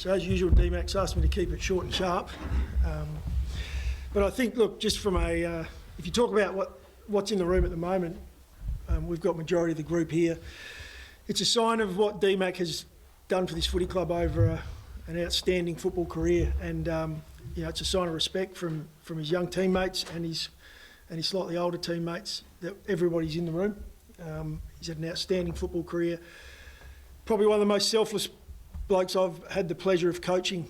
So as usual, D-Max asked me to keep it short and sharp. But I think, look, just from if you talk about what's in the room at the moment, we've got majority of the group here. It's a sign of what D-Mac has done for this footy club over an outstanding football career, and it's a sign of respect from his young teammates and his slightly older teammates that everybody's in the room. He's had an outstanding football career. Probably one of the most selfless blokes I've had the pleasure of coaching.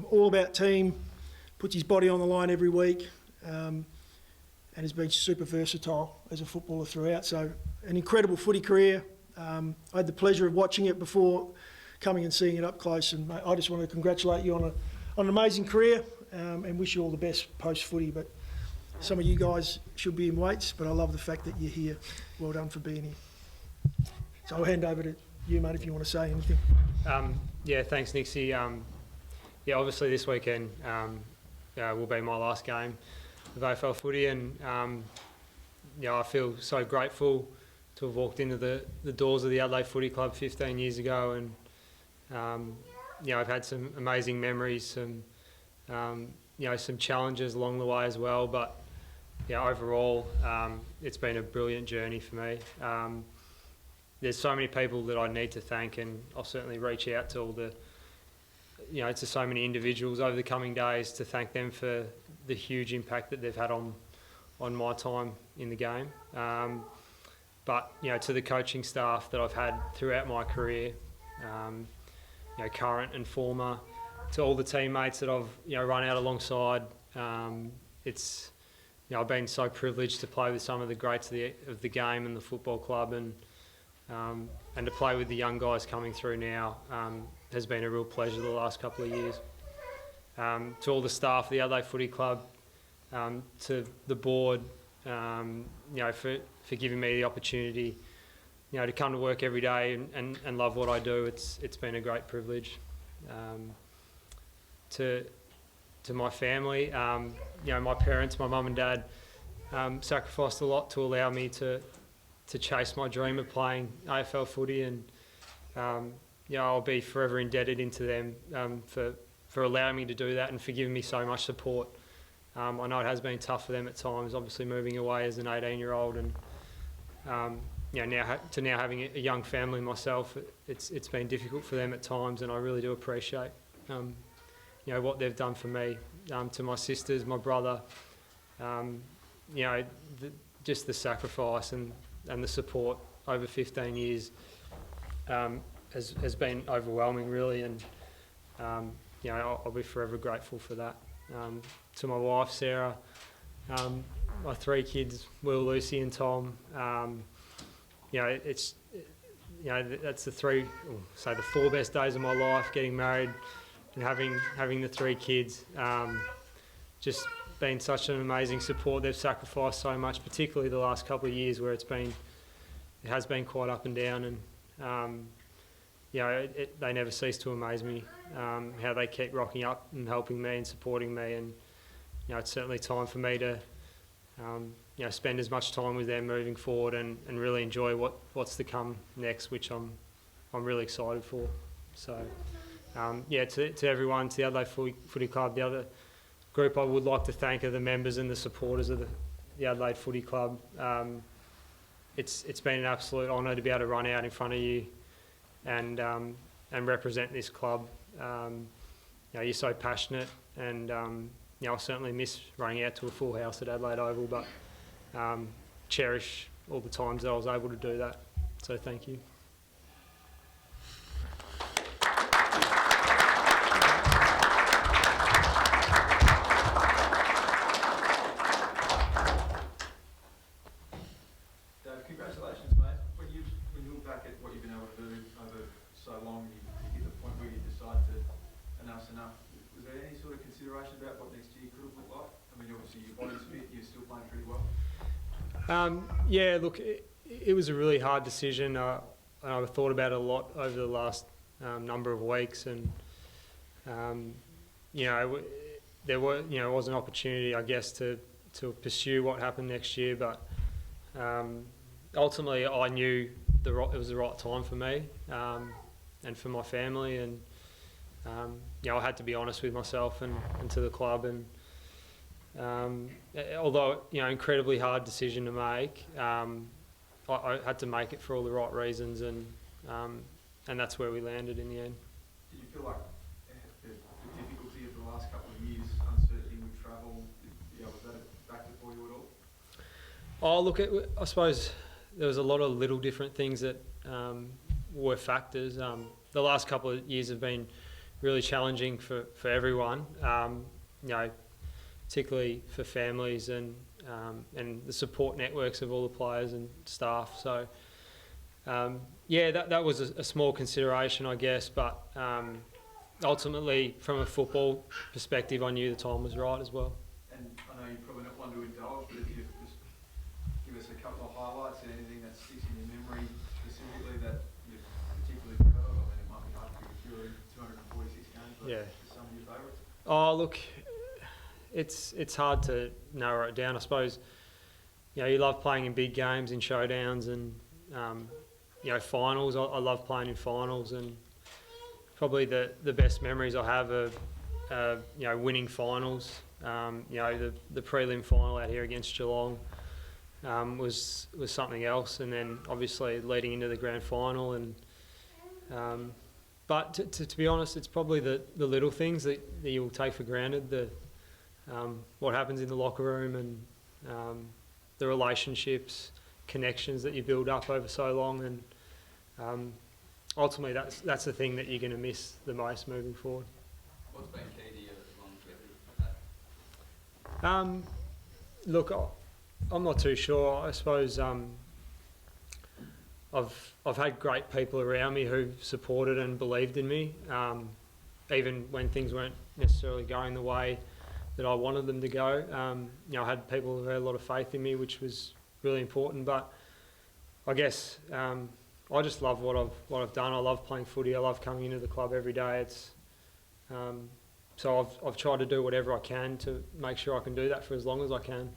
All about team, puts his body on the line every week, and has been super versatile as a footballer throughout. So an incredible footy career. I had the pleasure of watching it before coming and seeing it up close, and mate, I just want to congratulate you on an amazing career, and wish you all the best post-footy. But some of you guys should be in weights, but I love the fact that you're here. Well done for being here. So I'll hand over to you, mate, if you want to say anything. Thanks, Nixie. Obviously this weekend will be my last game of AFL footy, and I feel so grateful to have walked into the doors of the Adelaide Footy Club 15 years ago, and I've had some amazing memories, some challenges along the way as well, but overall it's been a brilliant journey for me. There's so many people that I need to thank, and I'll certainly reach out to all the to so many individuals over the coming days to thank them for the huge impact that they've had on my time in the game. But to the coaching staff that I've had throughout my career, current and former, to all the teammates that I've run out alongside. It's I've been so privileged to play with some of the greats of the game and the football club, and to play with the young guys coming through now has been a real pleasure the last couple of years. To all the staff of the Adelaide Footy Club, to the board, for giving me the opportunity, to come to work every day and love what I do. It's been a great privilege. To my family, my parents, my mum and dad, sacrificed a lot to allow me to chase my dream of playing AFL footy, and I'll be forever indebted into them for allowing me to do that and for giving me so much support. I know it has been tough for them at times, obviously moving away as an 18-year-old, and now having a young family myself, it's been difficult for them at times, and I really do appreciate what they've done for me. To my sisters, my brother, just the sacrifice and the support over 15 years has been overwhelming, really, and I'll be forever grateful for that. To my wife, Sarah, my 3 kids, Will, Lucy and Tom, that's the 4 best days of my life, getting married and having the 3 kids. Just been such an amazing support. They've sacrificed so much, particularly the last couple of years where it has been quite up and down, and they never cease to amaze me, how they keep rocking up and helping me and supporting me, and it's certainly time for me to spend as much time with them moving forward and really enjoy what's to come next, which I'm really excited for. So to everyone, to the Adelaide Footy Club, the other group I would like to thank are the members and the supporters of the Adelaide Footy Club. It's been an absolute honour to be able to run out in front of you and represent this club. You're so passionate, and I certainly miss running out to a full house at Adelaide Oval, but cherish all the times that I was able to do that. So thank you. Congratulations, mate. When you look back at what you've been able to do over so long, you get to the point where you decide to enough's enough. Was there any sort of consideration about what next year could have looked like? I mean, obviously your body's fit, you're still playing pretty well. Look, it was a really hard decision. I've thought about it a lot over the last number of weeks, and there was an opportunity, I guess, to pursue what happened next year, but ultimately I knew it was the right time for me and for my family, and I had to be honest with myself and to the club, and although incredibly hard decision to make, I had to make it for all the right reasons, and that's where we landed in the end. Did you feel like the difficulty of the last couple of years, uncertainty with travel, was that a factor for you at all? Oh, look, I suppose there was a lot of little different things that were factors. The last couple of years have been really challenging for everyone, particularly for families and the support networks of all the players and staff. So, that was a small consideration, I guess, but ultimately, from a football perspective, I knew the time was right as well. And I know you're probably not one to indulge, but if you just give us a couple of highlights and anything that sticks in your memory specifically that you're particularly proud of. I mean, it might be hard to pick a few in 246 games, but just some of your favourites. Oh, look, it's hard to narrow it down. I suppose, you love playing in big games, in showdowns, and finals. I love playing in finals, and probably the best memories I have are winning finals. The prelim final out here against Geelong was something else, and then obviously leading into the grand final. And but to be honest, it's probably the little things that you'll take for granted. What happens in the locker room, and the relationships, connections that you build up over so long, and ultimately that's the thing that you're going to miss the most moving forward. What's been key to your longevity? Look, I'm not too sure. I suppose I've had great people around me who supported and believed in me, even when things weren't necessarily going the way that I wanted them to go. I had people who had a lot of faith in me, which was really important. But I guess I just love what I've done. I love playing footy. I love coming into the club every day. So I've tried to do whatever I can to make sure I can do that for as long as I can.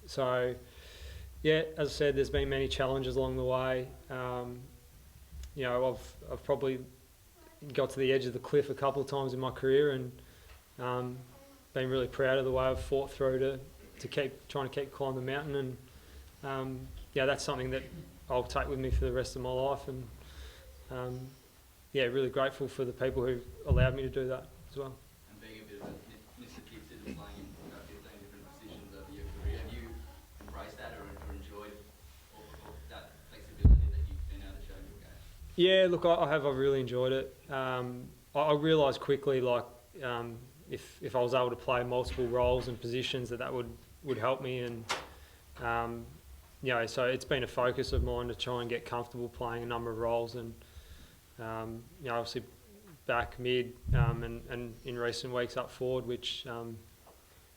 So as I said, there's been many challenges along the way. I've probably got to the edge of the cliff a couple of times in my career, and been really proud of the way I've fought through to keep climb the mountain. And that's something that I'll take with me for the rest of my life. And really grateful for the people who allowed me to do that as well. And being a bit of a Mr. Gibson and playing in 15 different positions over your career, have you embraced that or enjoyed all that flexibility that you've been able to show in your game? Yeah, look, I have. I've really enjoyed it. I realised quickly, if I was able to play multiple roles and positions, that would help me. And so it's been a focus of mine to try and get comfortable playing a number of roles. And obviously back mid and in recent weeks up forward, which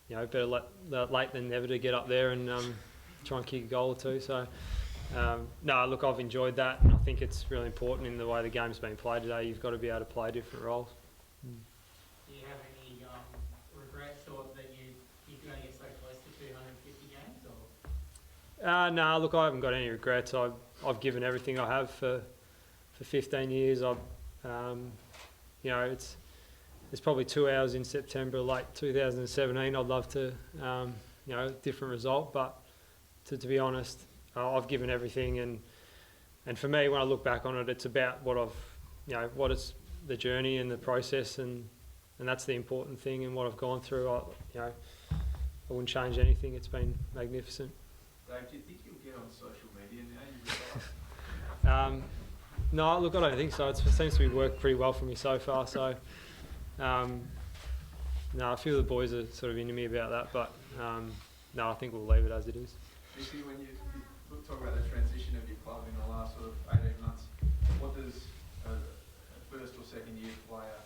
better late than never to get up there and try and kick a goal or two. So look, I've enjoyed that, and I think it's really important in the way the game's been played today. You've got to be able to play different roles. Do you have any regrets or that you could only get so close to 250 games? Or? No, look, I haven't got any regrets. I've given everything I have for 15 years. There's probably 2 hours in September, late 2017. I'd love to, different result. But to be honest, I've given everything, and for me, when I look back on it, it's about what it's the journey and the process, and that's the important thing. And what I've gone through, I wouldn't change anything. It's been magnificent. Dave, do you think you'll get on social media now? No, look, I don't think so. It seems to be worked pretty well for me so far. So, a few of the boys are sort of into me about that, but I think we'll leave it as it is. Nicky, when you talk about the transition of your club in the last sort of 18 months, what does a first or second year player,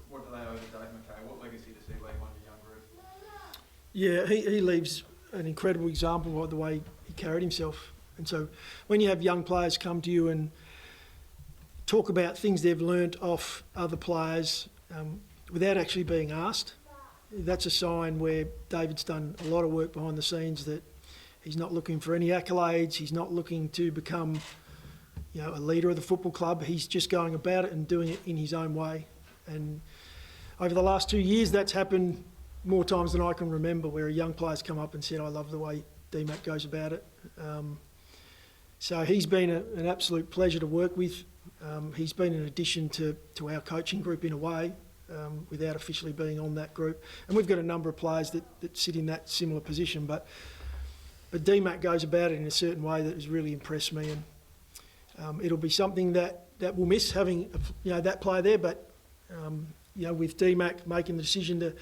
what do they owe to Dave Mackay? What legacy does he leave on your young group? Yeah, he leaves an incredible example of the way he carried himself. And so when you have young players come to you and talk about things they've learnt off other players without actually being asked, that's a sign where David's done a lot of work behind the scenes, that he's not looking for any accolades, he's not looking to become a leader of the football club. He's just going about it and doing it in his own way. And over the last 2 years, that's happened more times than I can remember, where a young player's come up and said, I love the way D-Mac goes about it. So he's been an absolute pleasure to work with. He's been an addition to our coaching group in a way, without officially being on that group. And we've got a number of players that sit in that similar position. But D-Mac goes about it in a certain way that has really impressed me. And it'll be something that we'll miss having that player there. But with D-Mac making the decision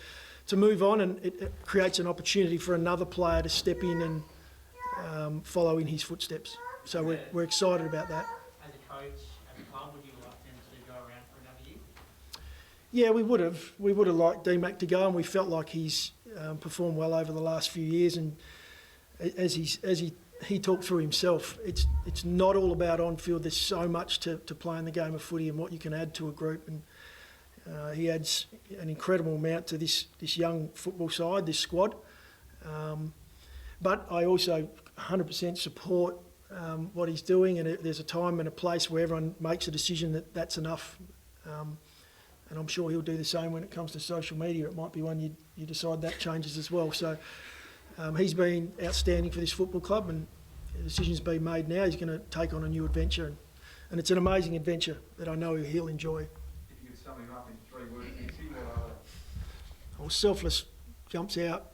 to move on, and it creates an opportunity for another player to step in and follow in his footsteps. So we're excited about that. As a coach, as a club, would you like them to go around for another year? Yeah, we would have. We would have liked D-Mac to go, and we felt like he's performed well over the last few years. And as he talked through himself, it's not all about on-field. There's so much to playing the game of footy and what you can add to a group. And he adds an incredible amount to this young football side, this squad. But I also 100% support what he's doing, and there's a time and a place where everyone makes a decision that that's enough. And I'm sure he'll do the same when it comes to social media. It might be one you decide that changes as well. So he's been outstanding for this football club, and the decision's been made now. He's going to take on a new adventure, and it's an amazing adventure that I know he'll enjoy. If you could sum him up in 3 words, what are they? Well, selfless jumps out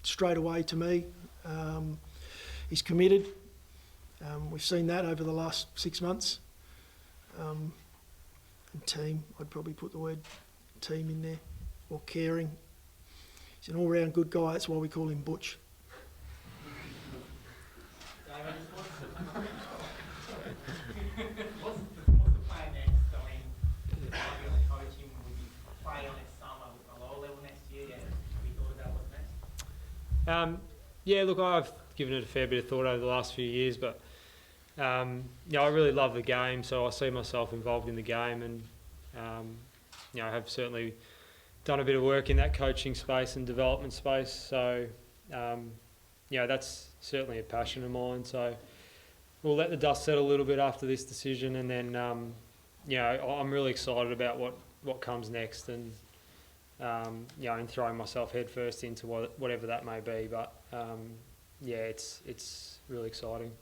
straight away to me. He's committed. We've seen that over the last 6 months. And team, I'd probably put the word team in there, or caring. He's an all-round good guy. That's why we call him Butch. David, what's the plan next? I mean, you're coaching, would you play on next summer at a lower level next year? Yeah, we thought about what's next. Yeah, look, I've given it a fair bit of thought over the last few years, but I really love the game, so I see myself involved in the game, and I have certainly done a bit of work in that coaching space and development space. So that's certainly a passion of mine. So we'll let the dust settle a little bit after this decision, and then I'm really excited about what comes next, and and throwing myself headfirst into whatever that may be. But it's really exciting.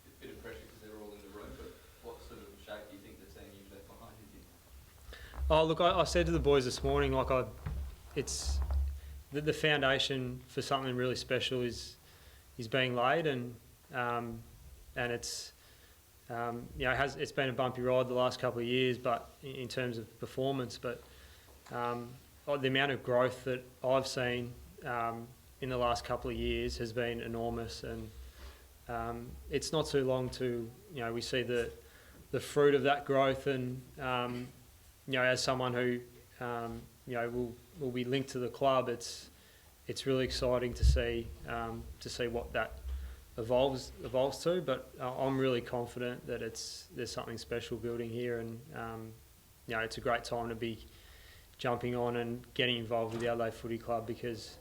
A bit of pressure because they're all in the room, but what sort of shape do you think the team you've left behind is in? Oh, look, I said to the boys this morning, it's the foundation for something really special is being laid, and it's it's been a bumpy ride the last couple of years, but in terms of performance, but the amount of growth that I've seen in the last couple of years has been enormous, and it's not too long to we see the fruit of that growth, and as someone who will be linked to the club, it's really exciting to see what that evolves to. But I'm really confident that there's something special building here, and it's a great time to be jumping on and getting involved with the Adelaide Footy Club, because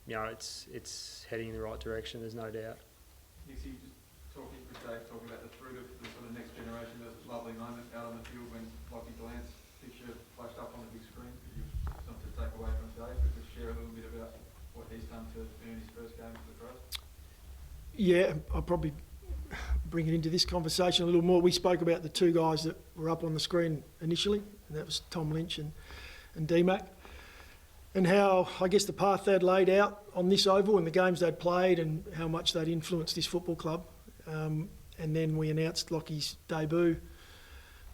it's heading in the right direction. There's no doubt. Nixie, just talking about the fruit of the sort of next generation. There was a lovely moment out on the field when Lockheed Gallant's picture flashed up on the big screen. Could you something to take away from today, but just share a little bit about what he's done to earn his first game for the Crows? Yeah, I'll probably bring it into this conversation a little more. We spoke about the 2 guys that were up on the screen initially, and that was Tom Lynch and D-Mac, and how, I guess, the path they'd laid out on this oval and the games they'd played and how much they'd influenced this football club. And then we announced Lockie's debut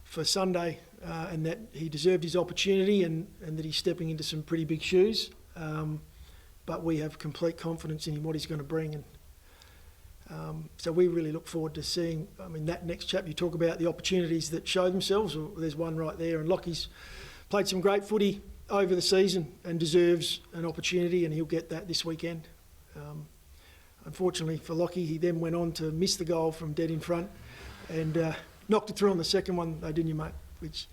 for Sunday, and that he deserved his opportunity, and that he's stepping into some pretty big shoes. But we have complete confidence in him, what he's going to bring. And so we really look forward to seeing, that next chapter. You talk about the opportunities that show themselves. Well, there's one right there, and Lockie's played some great footy over the season and deserves an opportunity, and he'll get that this weekend. Unfortunately for Lockie, he then went on to miss the goal from dead in front and knocked it through on the second one, though, didn't you, mate? Which,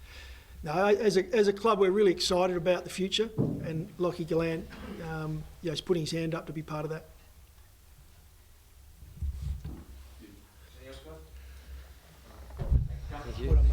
no, as a club, we're really excited about the future, and Lockheed Gallant is putting his hand up to be part of that. Anything else, guys? you. what I